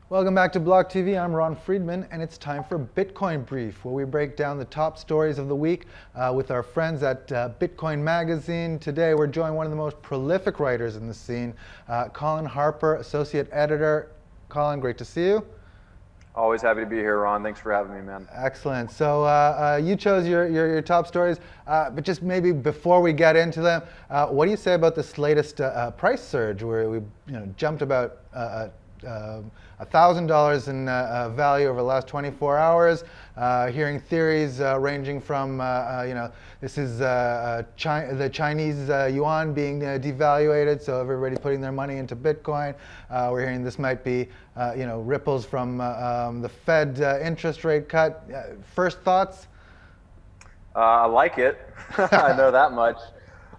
Welcome back to Block TV. I'm Ron Friedman, and it's time for Bitcoin Brief, where we break down the top stories of the week with our friends at Bitcoin Magazine. Today, we're joined one of the most prolific writers in the scene, Colin Harper, Associate Editor. Colin, great to see you. Always happy to be here, Ron. Thanks for having me, man. Excellent. So you chose your top stories, but just maybe before we get into them, what do you say about this latest price surge, where we jumped about $1,000 in value over the last 24 hours, hearing theories ranging from, this is the Chinese yuan being devaluated, so everybody putting their money into Bitcoin. We're hearing this might be, ripples from the Fed interest rate cut. First thoughts? I like it. I know that much.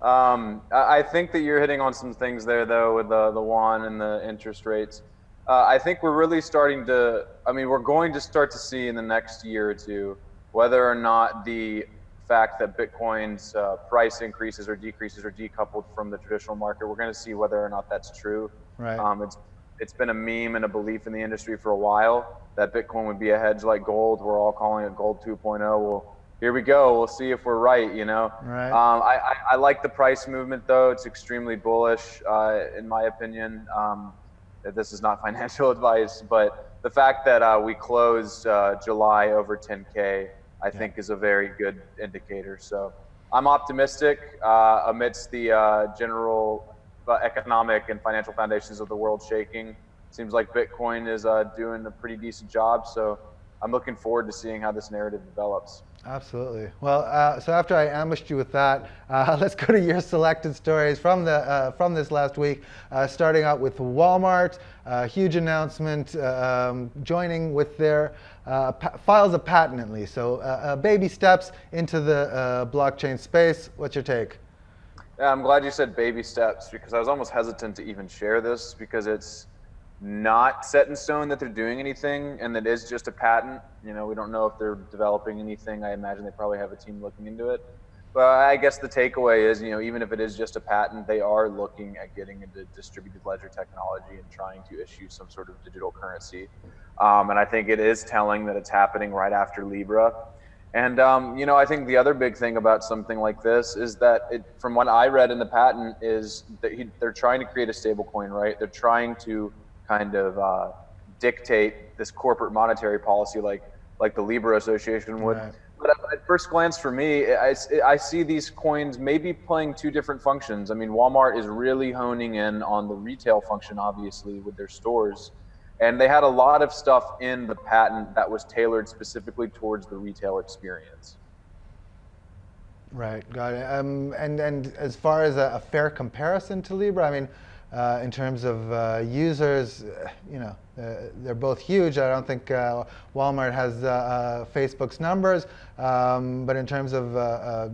I think that you're hitting on some things there, though, with the yuan and the interest rates. I think we're really we're going to start to see in the next year or two whether or not the fact that Bitcoin's price increases or decreases are decoupled from the traditional market. We're going to see whether or not that's true. Right. It's been a meme and a belief in the industry for a while that Bitcoin would be a hedge like gold. We're all calling it gold 2.0. Well, here we go. We'll see if we're right, Right. I like the price movement, though. It's extremely bullish, in my opinion. This is not financial advice, but the fact that we closed July over 10K, I think is a very good indicator. So I'm optimistic amidst the general economic and financial foundations of the world shaking. Seems like Bitcoin is doing a pretty decent job. So I'm looking forward to seeing how this narrative develops. Absolutely. Well, so after I ambushed you with that, let's go to your selected stories from this last week. Starting out with Walmart, huge announcement, joining with their files a patent at least. So baby steps into the blockchain space. What's your take? Yeah, I'm glad you said baby steps, because I was almost hesitant to even share this because it's not set in stone that they're doing anything, and that is just a patent. We don't know if they're developing anything. I imagine they probably have a team looking into it. But I guess the takeaway is, even if it is just a patent, they are looking at getting into distributed ledger technology and trying to issue some sort of digital currency. And I think it is telling that it's happening right after Libra. And, I think the other big thing about something like this is that from what I read in the patent is that they're trying to create a stablecoin, right? They're trying to kind of dictate this corporate monetary policy like the Libra Association would. Right. But at first glance for me, I see these coins maybe playing two different functions. I mean, Walmart is really honing in on the retail function, obviously, with their stores. And they had a lot of stuff in the patent that was tailored specifically towards the retail experience. Right, got it. And as far as a fair comparison to Libra, I mean, in terms of users, they're both huge. I don't think Walmart has Facebook's numbers, but in terms of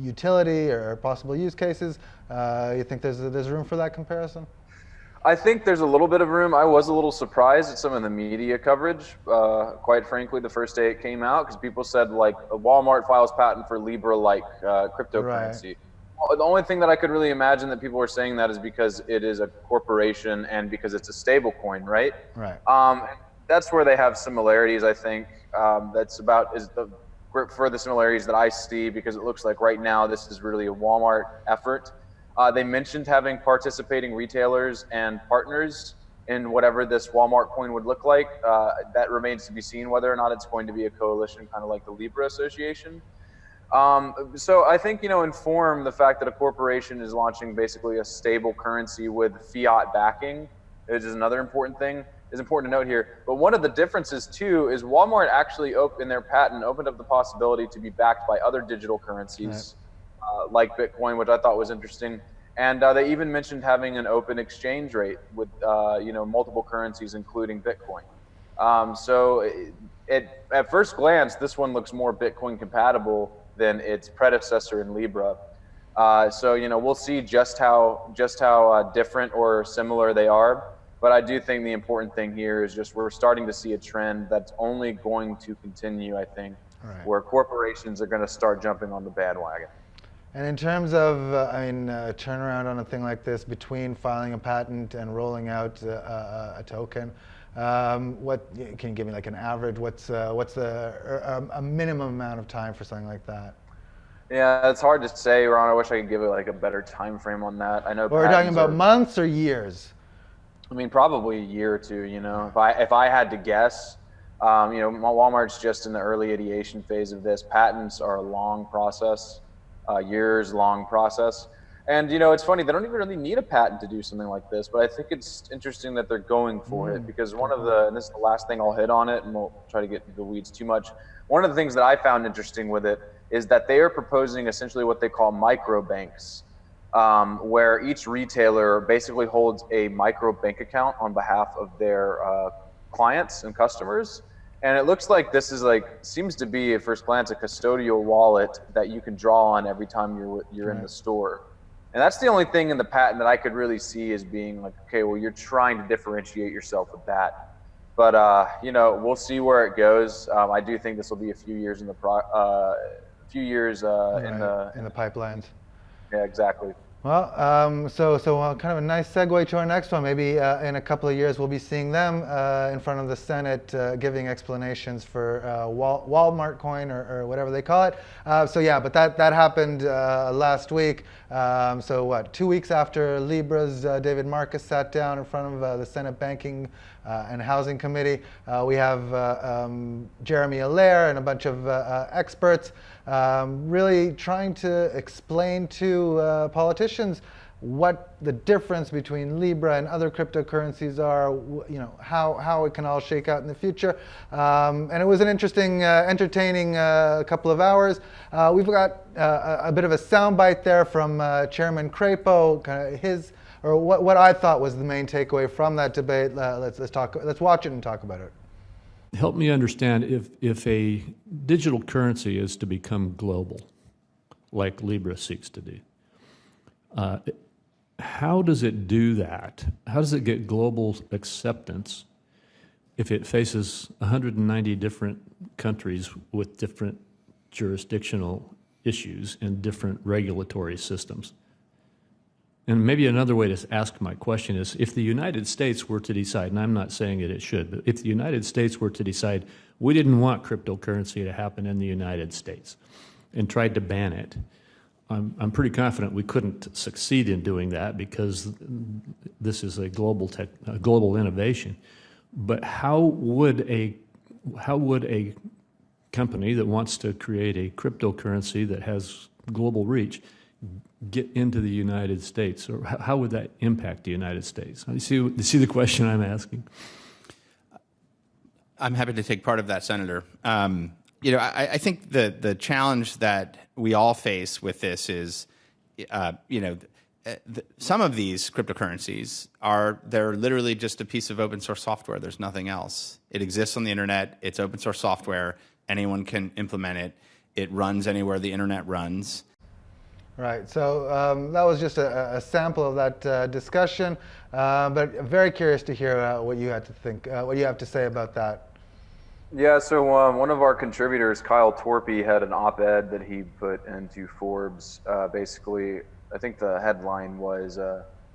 utility or possible use cases, you think there's room for that comparison? I think there's a little bit of room. I was a little surprised at some of the media coverage, quite frankly, the first day it came out, because people said Walmart files patent for Libra-like cryptocurrency. Right. The only thing that I could really imagine that people were saying that is because it is a corporation and because it's a stable coin, right? Right. That's where they have similarities, I think. That's about is the further similarities that I see, because it looks like right now this is really a Walmart effort. They mentioned having participating retailers and partners in whatever this Walmart coin would look like. That remains to be seen whether or not it's going to be a coalition kind of like the Libra Association. So I think, in form, the fact that a corporation is launching basically a stable currency with fiat backing, which is another important thing, is important to note here. But one of the differences too is Walmart actually in their patent opened up the possibility to be backed by other digital currencies, right, like Bitcoin, which I thought was interesting. And they even mentioned having an open exchange rate with multiple currencies, including Bitcoin. So at first glance, this one looks more Bitcoin compatible than its predecessor in Libra. So we'll see just how different or similar they are. But I do think the important thing here is just we're starting to see a trend that's only going to continue, I think, right, where corporations are going to start jumping on the bandwagon. And in terms of, turnaround on a thing like this between filing a patent and rolling out a token, what can you give me like an average? What's a minimum amount of time for something like that? Yeah, it's hard to say, Ron. I wish I could give it like a better time frame on that. I know. Or we're talking about months or years? I mean, probably a year or two. You know, if I had to guess, Walmart's just in the early ideation phase of this. Patents are a long process, years long process. And it's funny, they don't even really need a patent to do something like this, but I think it's interesting that they're going for it, because and this is the last thing I'll hit on it, and we'll try to get into the weeds too much. One of the things that I found interesting with it is that they are proposing essentially what they call micro banks, where each retailer basically holds a micro bank account on behalf of their clients and customers. And it looks like this is seems to be at first glance a custodial wallet that you can draw on every time you're in the store. And that's the only thing in the patent that I could really see as being like, okay, well, you're trying to differentiate yourself with that. But we'll see where it goes. I do think this will be a few years in the in the pipelines. Yeah, exactly. Well, so kind of a nice segue to our next one. Maybe in a couple of years we'll be seeing them in front of the Senate giving explanations for Walmart coin or whatever they call it. But that happened last week. 2 weeks after Libra's David Marcus sat down in front of the Senate Banking and Housing Committee, we have Jeremy Allaire and a bunch of experts really trying to explain to politicians what the difference between Libra and other cryptocurrencies are, how it can all shake out in the future. And it was an interesting, entertaining couple of hours. We've got a bit of a soundbite there from Chairman Crapo, kind of what I thought was the main takeaway from that debate. Let's watch it and talk about it. Help me understand, if a digital currency is to become global, like Libra seeks to do, how does it do that? How does it get global acceptance if it faces 190 different countries with different jurisdictional issues and different regulatory systems? And maybe another way to ask my question is, if the United States were to decide, and I'm not saying that it should, but if the United States were to decide we didn't want cryptocurrency to happen in the United States and tried to ban it, I'm pretty confident we couldn't succeed in doing that, because this is a global innovation. But how would a company that wants to create a cryptocurrency that has global reach get into the United States, or how would that impact the United States? You see the question I'm asking? I'm happy to take part of that, Senator. I think the challenge that we all face with this is, some of these cryptocurrencies they're literally just a piece of open source software. There's nothing else. It exists on the internet. It's open source software. Anyone can implement it. It runs anywhere the internet runs. Right. So that was just a sample of that discussion, but very curious to hear what you had to think, what you have to say about that. Yeah, so one of our contributors, Kyle Torpy, had an op-ed that he put into Forbes. Basically, I think the headline was,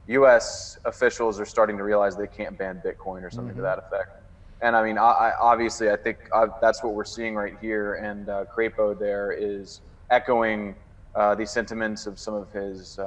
U.S. officials are starting to realize they can't ban Bitcoin or something to that effect. And I mean, obviously, I think that's what we're seeing right here. And Crapo there is echoing the sentiments of some of his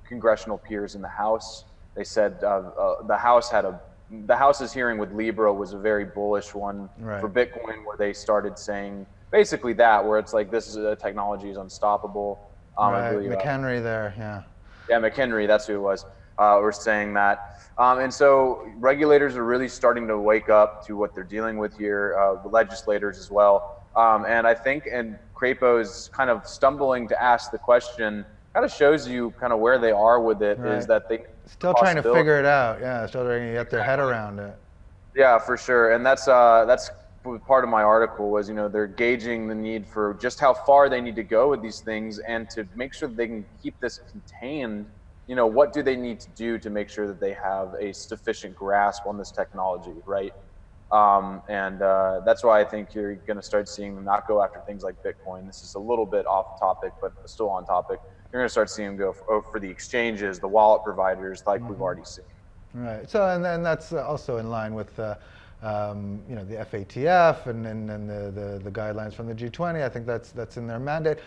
congressional peers in the House. They said the House's hearing with Libra was a very bullish one for Bitcoin, where they started saying basically that, where it's like, this is a technology is unstoppable. McHenry there, yeah. Yeah, McHenry, that's who it was. We're saying that. And so regulators are really starting to wake up to what they're dealing with here, the legislators as well. And I think, and Crapo's kind of stumbling to ask the question kind of shows you kind of where they are with it, is that they still trying to figure it out. Yeah, still trying to get their head around it. Yeah, for sure. And that's part of my article was, they're gauging the need for just how far they need to go with these things, and to make sure that they can keep this contained. What do they need to do to make sure that they have a sufficient grasp on this technology, right? That's why I think you're going to start seeing them not go after things like Bitcoin. This is a little bit off topic, but still on topic. You're going to start seeing them go for the exchanges, the wallet providers, like we've already seen. Right. So, and then that's also in line with, the FATF and the guidelines from the G20. I think that's in their mandate.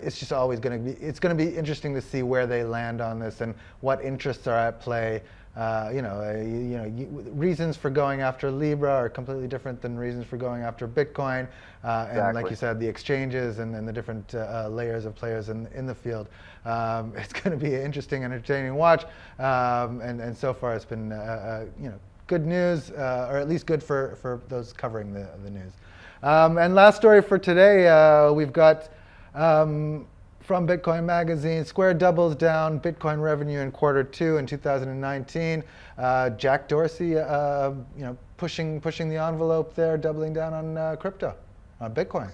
It's just always going to be interesting to see where they land on this and what interests are at play. Reasons for going after Libra are completely different than reasons for going after Bitcoin. And like you said, the exchanges and the different layers of players in the field. It's going to be an interesting, entertaining watch. And so far, it's been good news, or at least good for those covering the news. And last story for today, we've got. From Bitcoin Magazine, Square doubles down Bitcoin revenue in Q2 in 2019. Jack Dorsey, pushing the envelope there, doubling down on crypto, on Bitcoin.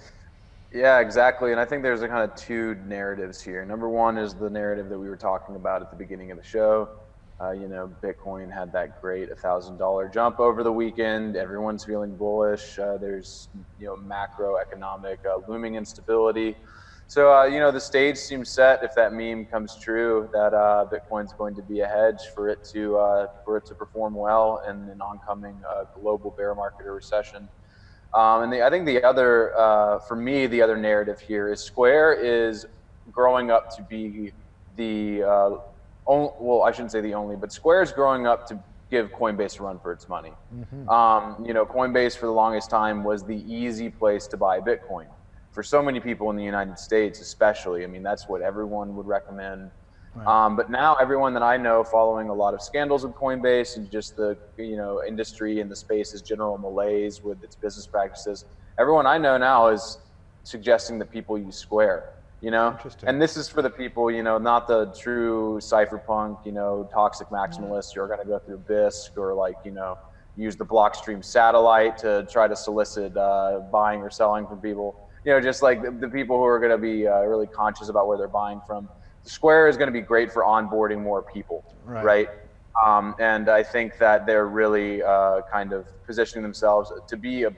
Yeah, exactly. And I think there's a kind of two narratives here. Number one is the narrative that we were talking about at the beginning of the show. Bitcoin had that great $1,000 jump over the weekend. Everyone's feeling bullish. There's macroeconomic looming instability. So, the stage seems set, if that meme comes true, that Bitcoin's going to be a hedge for it to perform well in an oncoming global bear market or recession. I think the other, for me, the other narrative here is Square is growing up to be I shouldn't say the only, but Square is growing up to give Coinbase a run for its money. Coinbase for the longest time was the easy place to buy Bitcoin. For so many people in the United States, especially, that's what everyone would recommend. Right. But now everyone that I know following a lot of scandals with Coinbase and just the industry and the space's general malaise with its business practices, everyone I know now is suggesting that people use Square. And this is for the people, not the true cypherpunk, toxic maximalists who are going to go through BISC or use the Blockstream satellite to try to solicit buying or selling from people. Just like the people who are going to be really conscious about where they're buying from. Square is going to be great for onboarding more people, right? And I think that they're really kind of positioning themselves to be a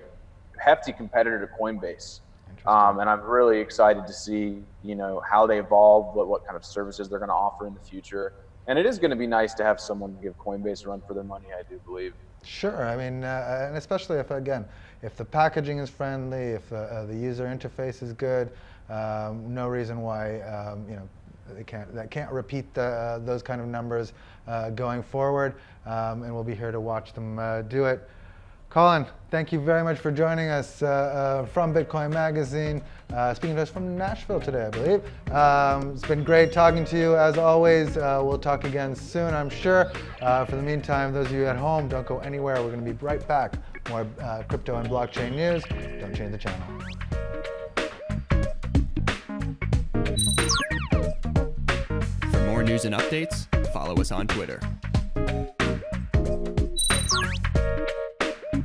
hefty competitor to Coinbase. And I'm really excited to see, how they evolve, what kind of services they're going to offer in the future. And it is going to be nice to have someone give Coinbase a run for their money, I do believe. Sure. And especially if the packaging is friendly, if the user interface is good, no reason why that can't repeat those kind of numbers going forward. And we'll be here to watch them do it. Colin, thank you very much for joining us from Bitcoin Magazine, speaking to us from Nashville today, I believe. It's been great talking to you as always. We'll talk again soon, I'm sure. For the meantime, those of you at home, don't go anywhere. We're going to be right back. More crypto and blockchain news. Don't change the channel. For more news and updates, follow us on Twitter.